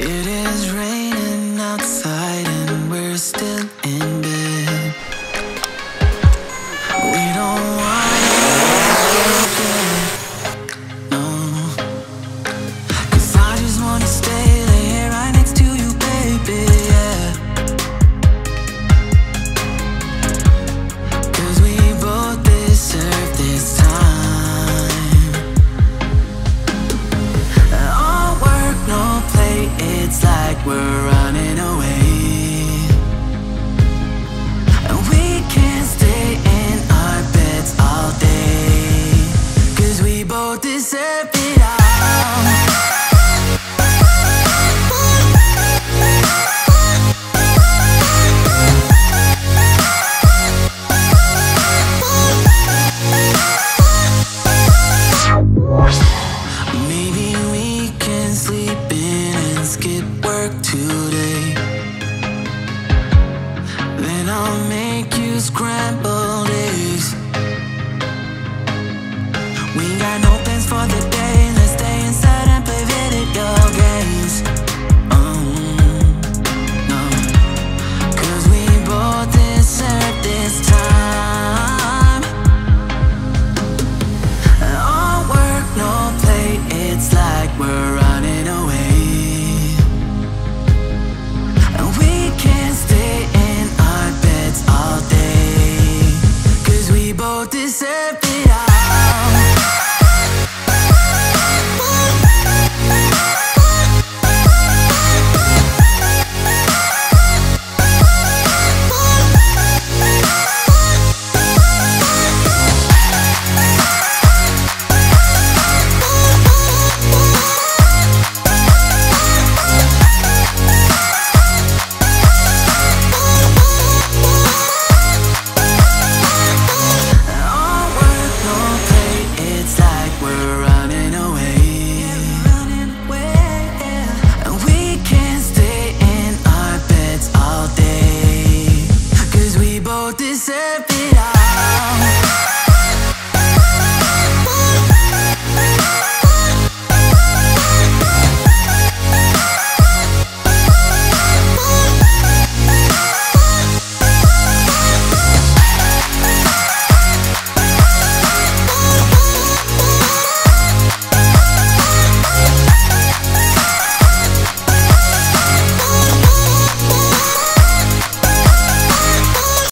It is raining outside and we're still in bed. We don't want it again, no. 'Cause I just wanna stay there right next to you, baby, yeah. 'Cause we both deserve this time. All work, no play, it's like we're running away. And we can't stay in our beds all day. 'Cause we both deserve it all. Maybe we can sleep in and skip work too.